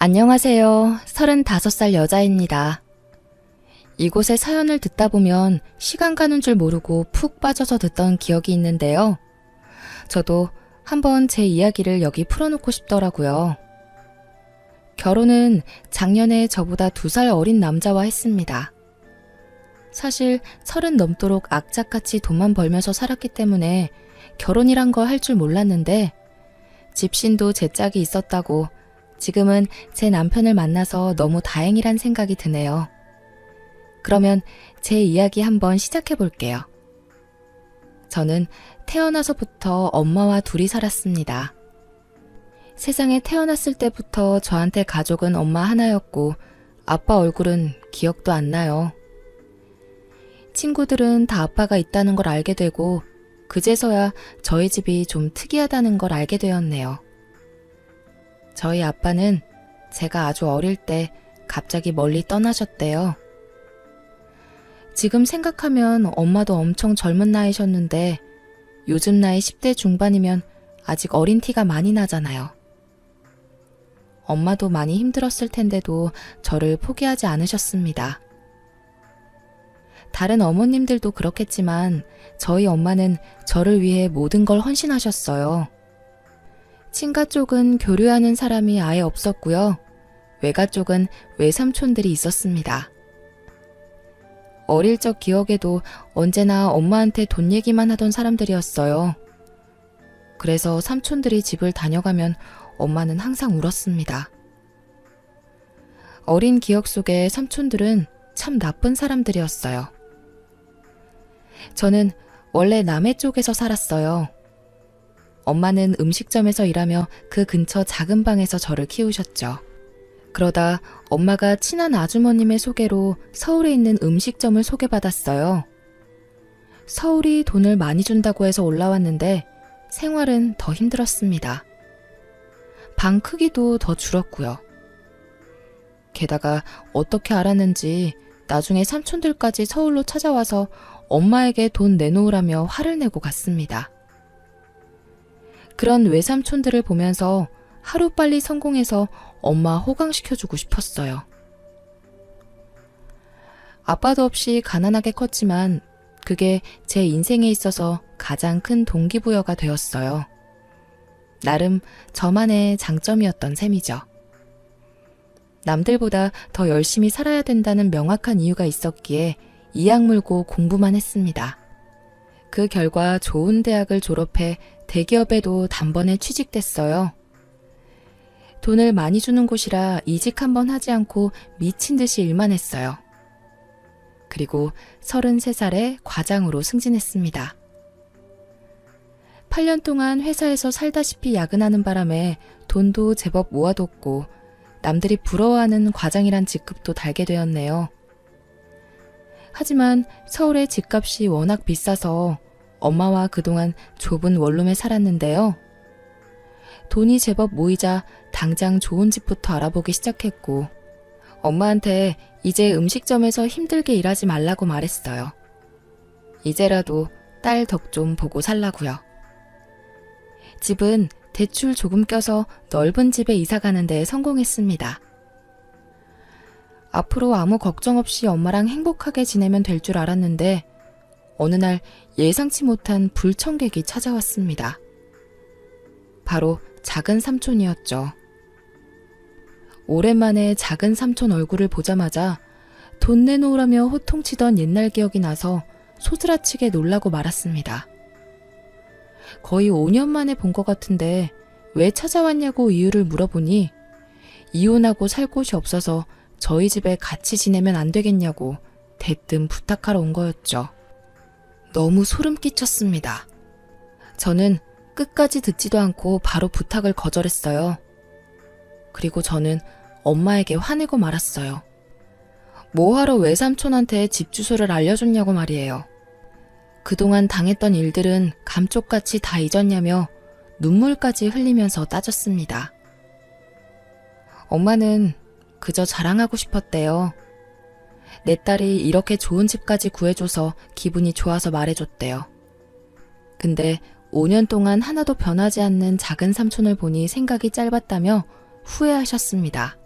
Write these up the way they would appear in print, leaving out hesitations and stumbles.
안녕하세요. 35살 여자입니다. 이곳의 사연을 듣다 보면 시간 가는 줄 모르고 푹 빠져서 듣던 기억이 있는데요. 저도 한번 제 이야기를 여기 풀어놓고 싶더라고요. 결혼은 작년에 저보다 2살 어린 남자와 했습니다. 사실 30 넘도록 악착같이 돈만 벌면서 살았기 때문에 결혼이란 거 할 줄 몰랐는데 집신도 제 짝이 있었다고 지금은 제 남편을 만나서 너무 다행이란 생각이 드네요. 그러면 제 이야기 한번 시작해 볼게요. 저는 태어나서부터 엄마와 둘이 살았습니다. 세상에 태어났을 때부터 저한테 가족은 엄마 하나였고 아빠 얼굴은 기억도 안 나요. 친구들은 다 아빠가 있다는 걸 알게 되고 그제서야 저희 집이 좀 특이하다는 걸 알게 되었네요. 저희 아빠는 제가 아주 어릴 때 갑자기 멀리 떠나셨대요. 지금 생각하면 엄마도 엄청 젊은 나이셨는데 요즘 나이 10대 중반이면 아직 어린 티가 많이 나잖아요. 엄마도 많이 힘들었을 텐데도 저를 포기하지 않으셨습니다. 다른 어머님들도 그렇겠지만 저희 엄마는 저를 위해 모든 걸 헌신하셨어요. 친가 쪽은 교류하는 사람이 아예 없었고요. 외가 쪽은 외삼촌들이 있었습니다. 어릴 적 기억에도 언제나 엄마한테 돈 얘기만 하던 사람들이었어요. 그래서 삼촌들이 집을 다녀가면 엄마는 항상 울었습니다. 어린 기억 속에 삼촌들은 참 나쁜 사람들이었어요. 저는 원래 남해 쪽에서 살았어요. 엄마는 음식점에서 일하며 그 근처 작은 방에서 저를 키우셨죠. 그러다 엄마가 친한 아주머님의 소개로 서울에 있는 음식점을 소개받았어요. 서울이 돈을 많이 준다고 해서 올라왔는데 생활은 더 힘들었습니다. 방 크기도 더 줄었고요. 게다가 어떻게 알았는지 나중에 삼촌들까지 서울로 찾아와서 엄마에게 돈 내놓으라며 화를 내고 갔습니다. 그런 외삼촌들을 보면서 하루빨리 성공해서 엄마 호강시켜주고 싶었어요. 아빠도 없이 가난하게 컸지만 그게 제 인생에 있어서 가장 큰 동기부여가 되었어요. 나름 저만의 장점이었던 셈이죠. 남들보다 더 열심히 살아야 된다는 명확한 이유가 있었기에 이악 물고 공부만 했습니다. 그 결과 좋은 대학을 졸업해 대기업에도 단번에 취직됐어요. 돈을 많이 주는 곳이라 이직 한번 하지 않고 미친 듯이 일만 했어요. 그리고 33살에 과장으로 승진했습니다. 8년 동안 회사에서 살다시피 야근하는 바람에 돈도 제법 모아뒀고 남들이 부러워하는 과장이란 직급도 달게 되었네요. 하지만 서울의 집값이 워낙 비싸서 엄마와 그동안 좁은 원룸에 살았는데요. 돈이 제법 모이자 당장 좋은 집부터 알아보기 시작했고 엄마한테 이제 음식점에서 힘들게 일하지 말라고 말했어요. 이제라도 딸 덕 좀 보고 살라고요. 집은 대출 조금 껴서 넓은 집에 이사 가는 데 성공했습니다. 앞으로 아무 걱정 없이 엄마랑 행복하게 지내면 될 줄 알았는데 어느 날 예상치 못한 불청객이 찾아왔습니다. 바로 작은 삼촌이었죠. 오랜만에 작은 삼촌 얼굴을 보자마자 돈 내놓으라며 호통치던 옛날 기억이 나서 소스라치게 놀라고 말았습니다. 거의 5년 만에 본 것 같은데 왜 찾아왔냐고 이유를 물어보니 이혼하고 살 곳이 없어서 저희 집에 같이 지내면 안 되겠냐고 대뜸 부탁하러 온 거였죠. 너무 소름 끼쳤습니다. 저는 끝까지 듣지도 않고 바로 부탁을 거절했어요. 그리고 저는 엄마에게 화내고 말았어요. 뭐하러 외삼촌한테 집 주소를 알려줬냐고 말이에요. 그동안 당했던 일들은 감쪽같이 다 잊었냐며 눈물까지 흘리면서 따졌습니다. 엄마는 그저 자랑하고 싶었대요. 내 딸이 이렇게 좋은 집까지 구해줘서 기분이 좋아서 말해줬대요. 근데 5년 동안 하나도 변하지 않는 작은 삼촌을 보니 생각이 짧았다며 후회하셨습니다.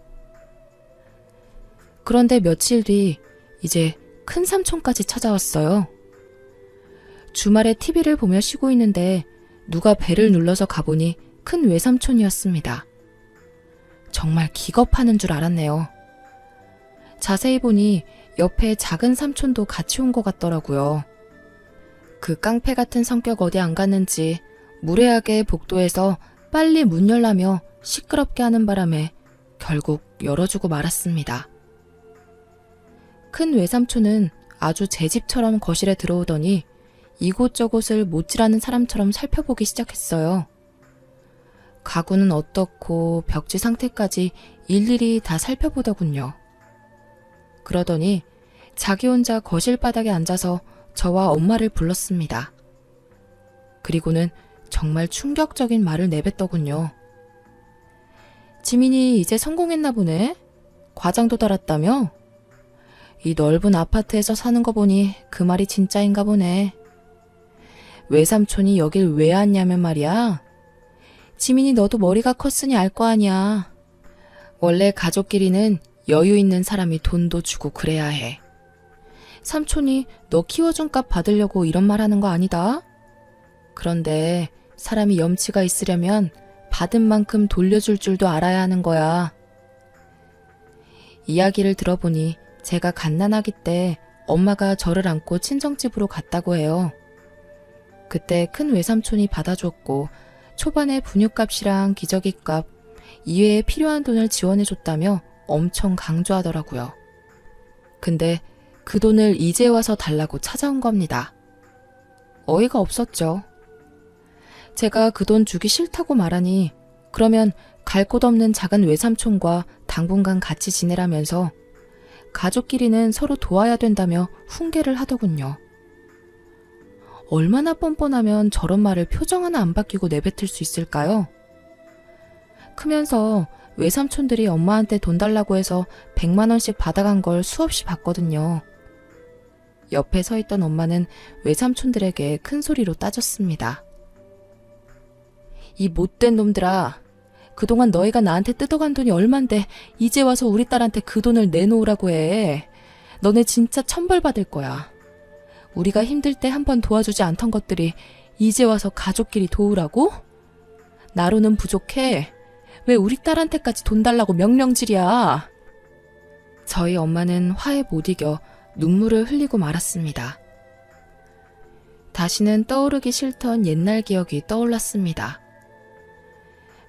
그런데 며칠 뒤 이제 큰 삼촌까지 찾아왔어요. 주말에 TV를 보며 쉬고 있는데 누가 벨을 눌러서 가보니 큰 외삼촌이었습니다. 정말 기겁하는 줄 알았네요. 자세히 보니 옆에 작은 삼촌도 같이 온 것 같더라고요. 그 깡패 같은 성격 어디 안 갔는지 무례하게 복도에서 빨리 문 열라며 시끄럽게 하는 바람에 결국 열어주고 말았습니다. 큰 외삼촌은 아주 제 집처럼 거실에 들어오더니 이곳저곳을 못질하는 사람처럼 살펴보기 시작했어요. 가구는 어떻고 벽지 상태까지 일일이 다 살펴보더군요. 그러더니 자기 혼자 거실 바닥에 앉아서 저와 엄마를 불렀습니다. 그리고는 정말 충격적인 말을 내뱉더군요. 지민이 이제 성공했나 보네? 과장도 달았다며? 이 넓은 아파트에서 사는 거 보니 그 말이 진짜인가 보네. 외삼촌이 여길 왜 왔냐면 말이야. 지민이 너도 머리가 컸으니 알 거 아니야. 원래 가족끼리는 여유 있는 사람이 돈도 주고 그래야 해. 삼촌이 너 키워준 값 받으려고 이런 말 하는 거 아니다. 그런데 사람이 염치가 있으려면 받은 만큼 돌려줄 줄도 알아야 하는 거야. 이야기를 들어보니 제가 갓난아기 때 엄마가 저를 안고 친정집으로 갔다고 해요. 그때 큰 외삼촌이 받아줬고 초반에 분유값이랑 기저귀값 이외에 필요한 돈을 지원해줬다며 엄청 강조하더라고요. 근데 그 돈을 이제 와서 달라고 찾아온 겁니다. 어이가 없었죠. 제가 그 돈 주기 싫다고 말하니 그러면 갈 곳 없는 작은 외삼촌과 당분간 같이 지내라면서 가족끼리는 서로 도와야 된다며 훈계를 하더군요. 얼마나 뻔뻔하면 저런 말을 표정 하나 안 바뀌고 내뱉을 수 있을까요? 크면서 외삼촌들이 엄마한테 돈 달라고 해서 100만 원씩 받아간 걸 수없이 봤거든요. 옆에 서 있던 엄마는 외삼촌들에게 큰 소리로 따졌습니다. 이 못된 놈들아, 그동안 너희가 나한테 뜯어간 돈이 얼만데 이제 와서 우리 딸한테 그 돈을 내놓으라고 해. 너네 진짜 천벌 받을 거야. 우리가 힘들 때 한 번 도와주지 않던 것들이 이제 와서 가족끼리 도우라고? 나로는 부족해. 왜 우리 딸한테까지 돈 달라고 명령질이야? 저희 엄마는 화에 못 이겨 눈물을 흘리고 말았습니다. 다시는 떠오르기 싫던 옛날 기억이 떠올랐습니다.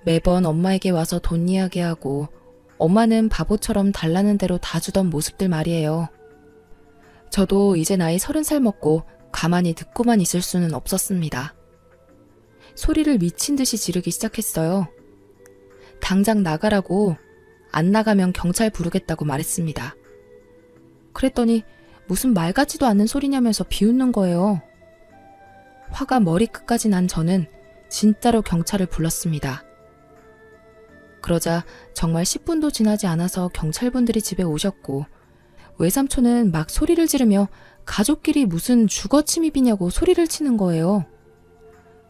매번 엄마에게 와서 돈 이야기하고 엄마는 바보처럼 달라는 대로 다 주던 모습들 말이에요. 저도 이제 나이 30살 먹고 가만히 듣고만 있을 수는 없었습니다. 소리를 미친 듯이 지르기 시작했어요. 당장 나가라고, 안 나가면 경찰 부르겠다고 말했습니다. 그랬더니 무슨 말 같지도 않는 소리냐면서 비웃는 거예요. 화가 머리끝까지 난 저는 진짜로 경찰을 불렀습니다. 그러자 정말 10분도 지나지 않아서 경찰분들이 집에 오셨고 외삼촌은 막 소리를 지르며 가족끼리 무슨 주거 침입이냐고 소리를 치는 거예요.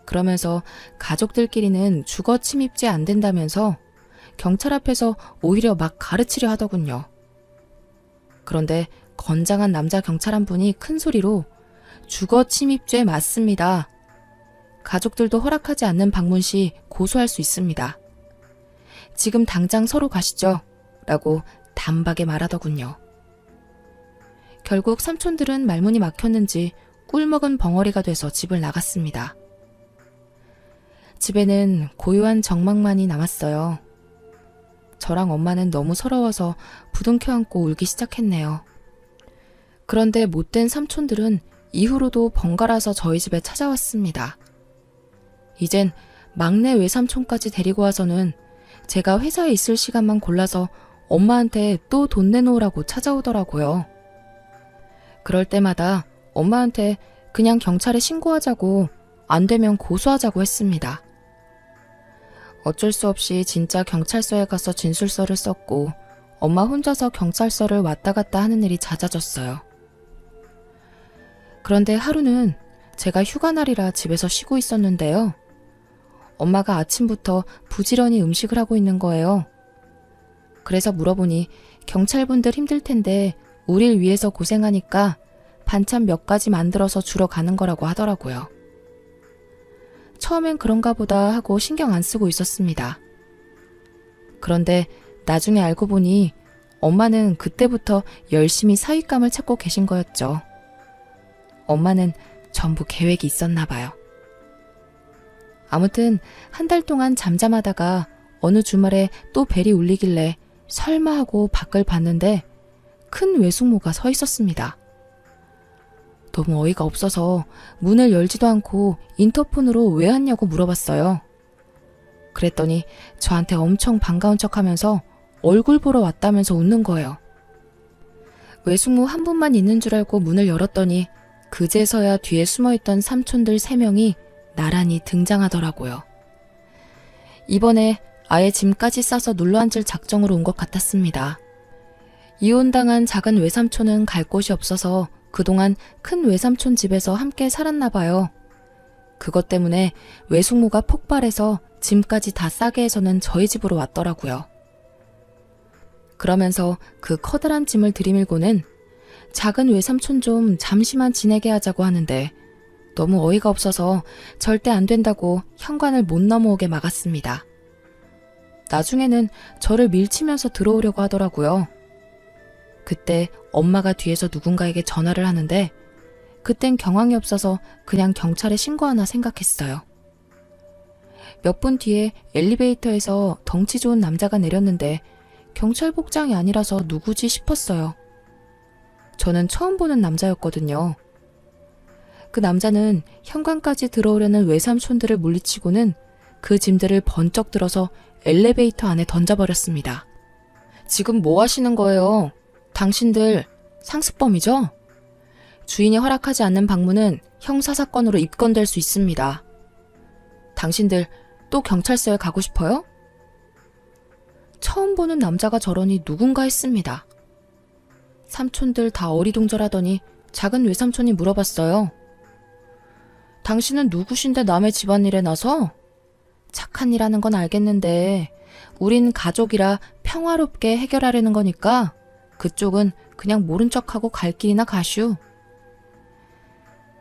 그러면서 가족들끼리는 주거 침입죄 안 된다면서 경찰 앞에서 오히려 막 가르치려 하더군요. 그런데 건장한 남자 경찰 한 분이 큰 소리로 주거 침입죄 맞습니다. 가족들도 허락하지 않는 방문 시 고소할 수 있습니다. 지금 당장 서로 가시죠. 라고 단박에 말하더군요. 결국 삼촌들은 말문이 막혔는지 꿀먹은 벙어리가 돼서 집을 나갔습니다. 집에는 고요한 정막만이 남았어요. 저랑 엄마는 너무 서러워서 부둥켜 안고 울기 시작했네요. 그런데 못된 삼촌들은 이후로도 번갈아서 저희 집에 찾아왔습니다. 이젠 막내 외삼촌까지 데리고 와서는 제가 회사에 있을 시간만 골라서 엄마한테 또 돈 내놓으라고 찾아오더라고요. 그럴 때마다 엄마한테 그냥 경찰에 신고하자고, 안 되면 고소하자고 했습니다. 어쩔 수 없이 진짜 경찰서에 가서 진술서를 썼고 엄마 혼자서 경찰서를 왔다 갔다 하는 일이 잦아졌어요. 그런데 하루는 제가 휴가날이라 집에서 쉬고 있었는데요. 엄마가 아침부터 부지런히 음식을 하고 있는 거예요. 그래서 물어보니 경찰분들 힘들 텐데 우릴 위해서 고생하니까 반찬 몇 가지 만들어서 주러 가는 거라고 하더라고요. 처음엔 그런가 보다 하고 신경 안 쓰고 있었습니다. 그런데 나중에 알고 보니 엄마는 그때부터 열심히 사윗감을 찾고 계신 거였죠. 엄마는 전부 계획이 있었나 봐요. 아무튼 한 달 동안 잠잠하다가 어느 주말에 또 벨이 울리길래 설마 하고 밖을 봤는데 큰 외숙모가 서 있었습니다. 너무 어이가 없어서 문을 열지도 않고 인터폰으로 왜 왔냐고 물어봤어요. 그랬더니 저한테 엄청 반가운 척하면서 얼굴 보러 왔다면서 웃는 거예요. 외숙모 한 분만 있는 줄 알고 문을 열었더니 그제서야 뒤에 숨어있던 삼촌들 3명이 나란히 등장하더라고요. 이번에 아예 짐까지 싸서 눌러앉을 작정으로 온 것 같았습니다. 이혼당한 작은 외삼촌은 갈 곳이 없어서 그동안 큰 외삼촌 집에서 함께 살았나 봐요. 그것 때문에 외숙모가 폭발해서 짐까지 다 싸게 해서는 저희 집으로 왔더라고요. 그러면서 그 커다란 짐을 들이밀고는 작은 외삼촌 좀 잠시만 지내게 하자고 하는데 너무 어이가 없어서 절대 안 된다고 현관을 못 넘어오게 막았습니다. 나중에는 저를 밀치면서 들어오려고 하더라고요. 그때 엄마가 뒤에서 누군가에게 전화를 하는데 그땐 경황이 없어서 그냥 경찰에 신고하나 생각했어요. 몇 분 뒤에 엘리베이터에서 덩치 좋은 남자가 내렸는데 경찰 복장이 아니라서 누구지 싶었어요. 저는 처음 보는 남자였거든요. 그 남자는 현관까지 들어오려는 외삼촌들을 물리치고는 그 짐들을 번쩍 들어서 엘리베이터 안에 던져버렸습니다. 지금 뭐 하시는 거예요? 당신들 상습범이죠? 주인이 허락하지 않는 방문은 형사사건으로 입건될 수 있습니다. 당신들 또 경찰서에 가고 싶어요? 처음 보는 남자가 저러니 누군가 했습니다. 삼촌들 다 어리둥절하더니 작은 외삼촌이 물어봤어요. 당신은 누구신데 남의 집안일에 나서? 착한 일 하는 건 알겠는데 우린 가족이라 평화롭게 해결하려는 거니까 그쪽은 그냥 모른 척하고 갈 길이나 가슈.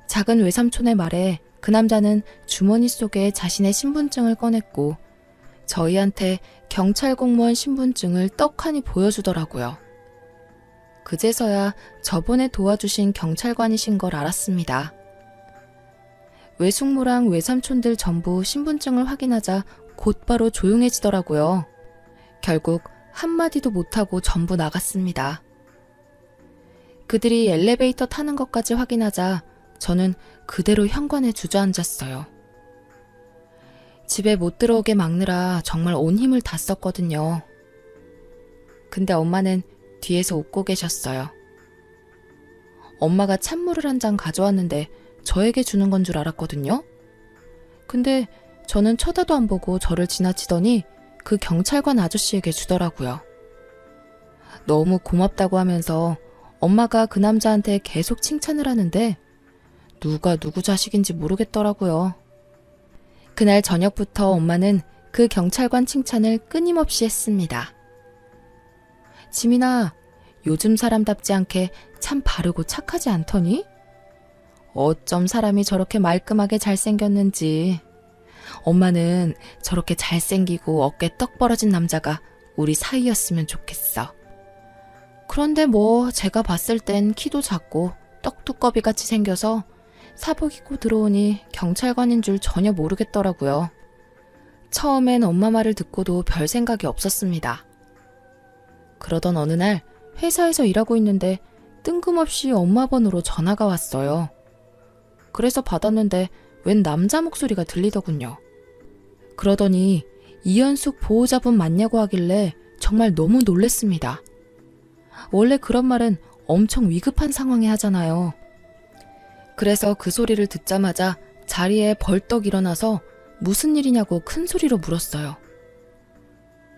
작은 외삼촌의 말에 그 남자는 주머니 속에 자신의 신분증을 꺼냈고 저희한테 경찰 공무원 신분증을 떡하니 보여주더라고요. 그제서야 저번에 도와주신 경찰관이신 걸 알았습니다. 외숙모랑 외삼촌들 전부 신분증을 확인하자 곧바로 조용해지더라고요. 결국 한마디도 못하고 전부 나갔습니다. 그들이 엘리베이터 타는 것까지 확인하자 저는 그대로 현관에 주저앉았어요. 집에 못 들어오게 막느라 정말 온 힘을 다 썼거든요. 근데 엄마는 뒤에서 웃고 계셨어요. 엄마가 찬물을 한 잔 가져왔는데 저에게 주는 건 줄 알았거든요. 근데 저는 쳐다도 안 보고 저를 지나치더니 그 경찰관 아저씨에게 주더라고요. 너무 고맙다고 하면서 엄마가 그 남자한테 계속 칭찬을 하는데 누가 누구 자식인지 모르겠더라고요. 그날 저녁부터 엄마는 그 경찰관 칭찬을 끊임없이 했습니다. 지민아, 요즘 사람답지 않게 참 바르고 착하지 않더니? 어쩜 사람이 저렇게 말끔하게 잘생겼는지. 엄마는 저렇게 잘생기고 어깨 떡 벌어진 남자가 우리 사이였으면 좋겠어. 그런데 뭐 제가 봤을 땐 키도 작고 떡두꺼비 같이 생겨서 사복 입고 들어오니 경찰관인 줄 전혀 모르겠더라고요. 처음엔 엄마 말을 듣고도 별 생각이 없었습니다. 그러던 어느 날 회사에서 일하고 있는데 뜬금없이 엄마 번호로 전화가 왔어요. 그래서 받았는데 웬 남자 목소리가 들리더군요. 그러더니 이현숙 보호자분 맞냐고 하길래 정말 너무 놀랬습니다. 원래 그런 말은 엄청 위급한 상황에 하잖아요. 그래서 그 소리를 듣자마자 자리에 벌떡 일어나서 무슨 일이냐고 큰 소리로 물었어요.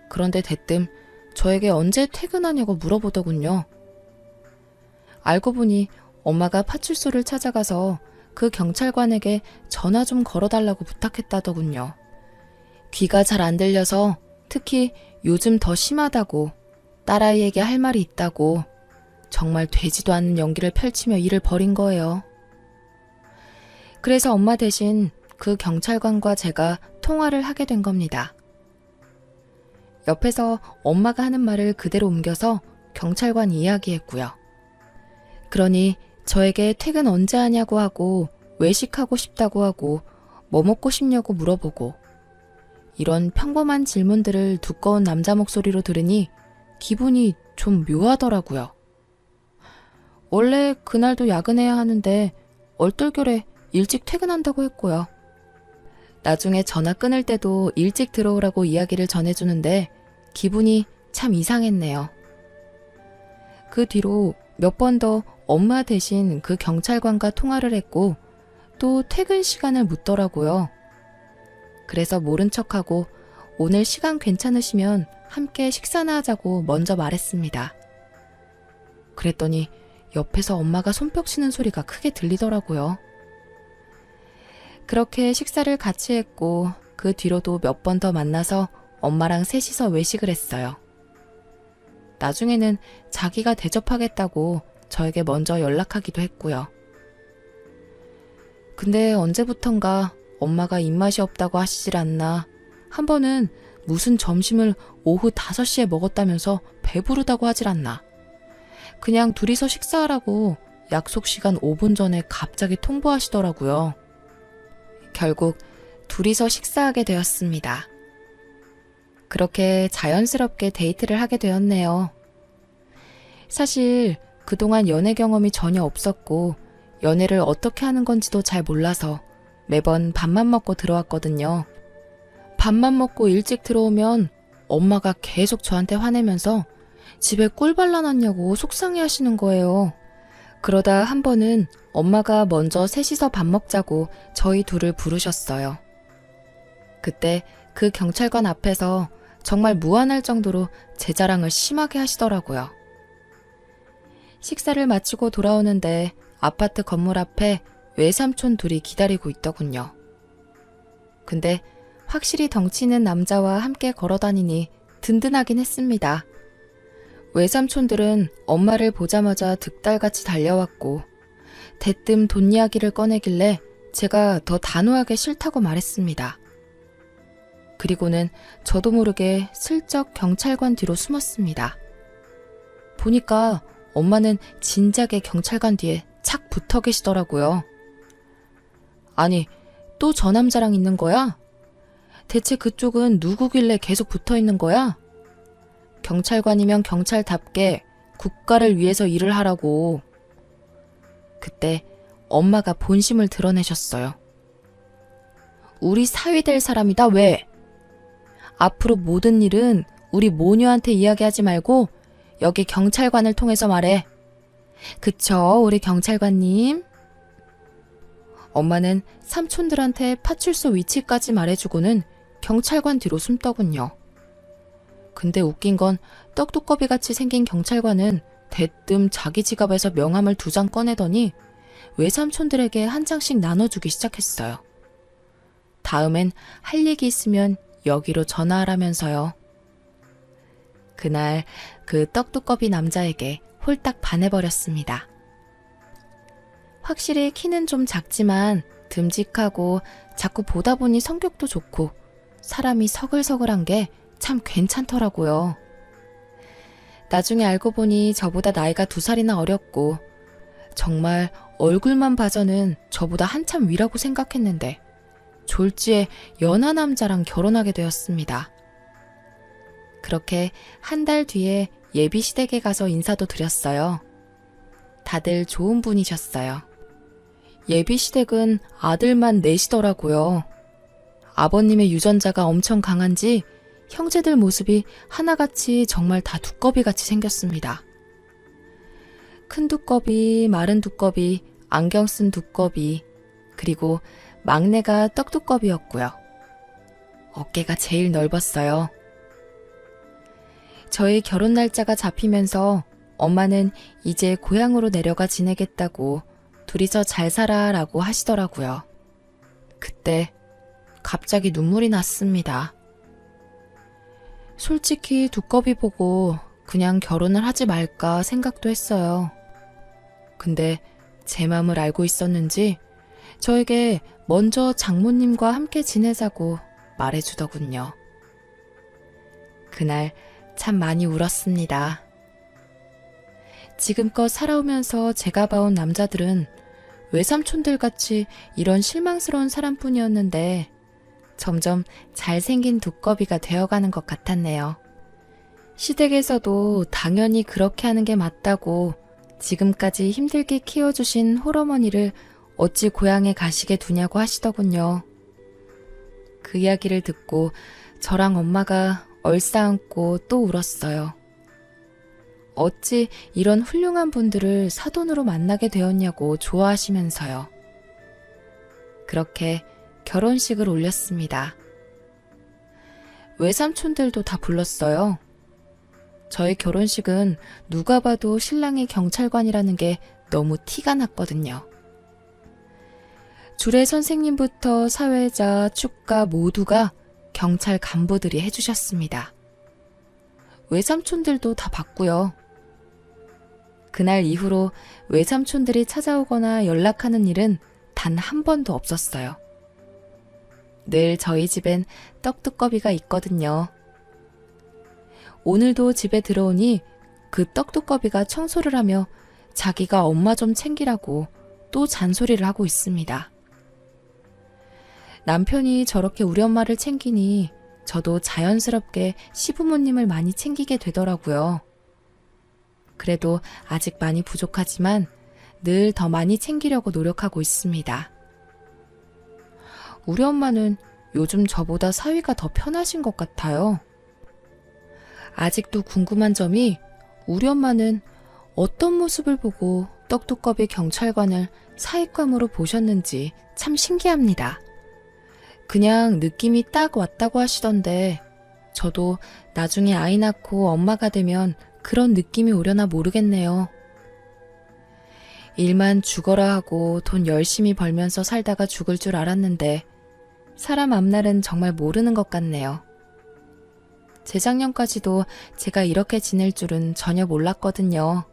그런데 대뜸 저에게 언제 퇴근하냐고 물어보더군요. 알고 보니 엄마가 파출소를 찾아가서 그 경찰관에게 전화 좀 걸어달라고 부탁했다더군요. 귀가 잘 안 들려서 특히 요즘 더 심하다고 딸아이에게 할 말이 있다고 정말 되지도 않는 연기를 펼치며 일을 벌인 거예요. 그래서 엄마 대신 그 경찰관과 제가 통화를 하게 된 겁니다. 옆에서 엄마가 하는 말을 그대로 옮겨서 경찰관 이야기했고요. 그러니 저에게 퇴근 언제 하냐고 하고 외식하고 싶다고 하고 뭐 먹고 싶냐고 물어보고 이런 평범한 질문들을 두꺼운 남자 목소리로 들으니 기분이 좀 묘하더라고요. 원래 그날도 야근해야 하는데 얼떨결에 일찍 퇴근한다고 했고요. 나중에 전화 끊을 때도 일찍 들어오라고 이야기를 전해주는데 기분이 참 이상했네요. 그 뒤로 몇 번 더 엄마 대신 그 경찰관과 통화를 했고 또 퇴근 시간을 묻더라고요. 그래서 모른 척하고 오늘 시간 괜찮으시면 함께 식사나 하자고 먼저 말했습니다. 그랬더니 옆에서 엄마가 손뼉 치는 소리가 크게 들리더라고요. 그렇게 식사를 같이 했고 그 뒤로도 몇 번 더 만나서 엄마랑 셋이서 외식을 했어요. 나중에는 자기가 대접하겠다고 저에게 먼저 연락하기도 했고요. 근데 언제부턴가 엄마가 입맛이 없다고 하시질 않나, 한 번은 무슨 점심을 오후 5시에 먹었다면서 배부르다고 하질 않나, 그냥 둘이서 식사하라고 약속 시간 5분 전에 갑자기 통보하시더라고요. 결국 둘이서 식사하게 되었습니다. 그렇게 자연스럽게 데이트를 하게 되었네요. 사실 그동안 연애 경험이 전혀 없었고 연애를 어떻게 하는 건지도 잘 몰라서 매번 밥만 먹고 들어왔거든요. 밥만 먹고 일찍 들어오면 엄마가 계속 저한테 화내면서 집에 꿀 발라놨냐고 속상해 하시는 거예요. 그러다 한 번은 엄마가 먼저 셋이서 밥 먹자고 저희 둘을 부르셨어요. 그때 그 경찰관 앞에서 정말 무안할 정도로 제 자랑을 심하게 하시더라고요. 식사를 마치고 돌아오는데 아파트 건물 앞에 외삼촌 둘이 기다리고 있더군요. 근데 확실히 덩치 있는 남자와 함께 걸어다니니 든든하긴 했습니다. 외삼촌들은 엄마를 보자마자 득달같이 달려왔고 대뜸 돈 이야기를 꺼내길래 제가 더 단호하게 싫다고 말했습니다. 그리고는 저도 모르게 슬쩍 경찰관 뒤로 숨었습니다. 보니까 엄마는 진작에 경찰관 뒤에 착 붙어 계시더라고요. 아니, 또 저 남자랑 있는 거야? 대체 그쪽은 누구길래 계속 붙어 있는 거야? 경찰관이면 경찰답게 국가를 위해서 일을 하라고. 그때 엄마가 본심을 드러내셨어요. 우리 사위 될 사람이다, 왜? 앞으로 모든 일은 우리 모녀한테 이야기하지 말고 여기 경찰관을 통해서 말해. 그쵸, 우리 경찰관님? 엄마는 삼촌들한테 파출소 위치까지 말해주고는 경찰관 뒤로 숨더군요. 근데 웃긴 건 떡두꺼비같이 생긴 경찰관은 대뜸 자기 지갑에서 명함을 2장 꺼내더니 외삼촌들에게 한 장씩 나눠주기 시작했어요. 다음엔 할 얘기 있으면 여기로 전화하라면서요. 그날 그 떡두꺼비 남자에게 홀딱 반해버렸습니다. 확실히 키는 좀 작지만 듬직하고 자꾸 보다 보니 성격도 좋고 사람이 서글서글한 게 참 괜찮더라고요. 나중에 알고 보니 저보다 나이가 2살이나 어렸고 정말 얼굴만 봐서는 저보다 한참 위라고 생각했는데 졸지에 연하 남자랑 결혼하게 되었습니다. 그렇게 한 달 뒤에 예비시댁에 가서 인사도 드렸어요. 다들 좋은 분이셨어요. 예비시댁은 아들만 넷이더라고요. 아버님의 유전자가 엄청 강한지 형제들 모습이 하나같이 정말 다 두꺼비같이 생겼습니다. 큰 두꺼비, 마른 두꺼비, 안경 쓴 두꺼비, 그리고 막내가 떡두꺼비였고요. 어깨가 제일 넓었어요. 저희 결혼 날짜가 잡히면서 엄마는 이제 고향으로 내려가 지내겠다고 둘이서 잘 살아라고 하시더라고요. 그때 갑자기 눈물이 났습니다. 솔직히 두꺼비 보고 그냥 결혼을 하지 말까 생각도 했어요. 근데 제 마음을 알고 있었는지 저에게 먼저 장모님과 함께 지내자고 말해주더군요. 그날 참 많이 울었습니다. 지금껏 살아오면서 제가 봐온 남자들은 외삼촌들 같이 이런 실망스러운 사람뿐이었는데 점점 잘생긴 두꺼비가 되어가는 것 같았네요. 시댁에서도 당연히 그렇게 하는 게 맞다고 지금까지 힘들게 키워주신 홀어머니를 어찌 고향에 가시게 두냐고 하시더군요. 그 이야기를 듣고 저랑 엄마가 얼싸안고 또 울었어요. 어찌 이런 훌륭한 분들을 사돈으로 만나게 되었냐고 좋아하시면서요. 그렇게 결혼식을 올렸습니다. 외삼촌들도 다 불렀어요. 저희 결혼식은 누가 봐도 신랑이 경찰관이라는 게 너무 티가 났거든요. 주례 선생님부터 사회자, 축가 모두가 경찰 간부들이 해주셨습니다. 외삼촌들도 다 봤고요. 그날 이후로 외삼촌들이 찾아오거나 연락하는 일은 단 한 번도 없었어요. 늘 저희 집엔 떡두꺼비가 있거든요. 오늘도 집에 들어오니 그 떡두꺼비가 청소를 하며 자기가 엄마 좀 챙기라고 또 잔소리를 하고 있습니다. 남편이 저렇게 우리 엄마를 챙기니 저도 자연스럽게 시부모님을 많이 챙기게 되더라고요. 그래도 아직 많이 부족하지만 늘 더 많이 챙기려고 노력하고 있습니다. 우리 엄마는 요즘 저보다 사위가 더 편하신 것 같아요. 아직도 궁금한 점이 우리 엄마는 어떤 모습을 보고 떡두꺼비 경찰관을 사익감으로 보셨는지 참 신기합니다. 그냥 느낌이 딱 왔다고 하시던데 저도 나중에 아이 낳고 엄마가 되면 그런 느낌이 오려나 모르겠네요. 일만 죽어라 하고 돈 열심히 벌면서 살다가 죽을 줄 알았는데 사람 앞날은 정말 모르는 것 같네요. 재작년까지도 제가 이렇게 지낼 줄은 전혀 몰랐거든요.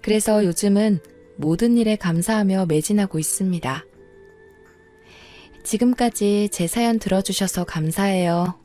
그래서 요즘은 모든 일에 감사하며 매진하고 있습니다. 지금까지 제 사연 들어주셔서 감사해요.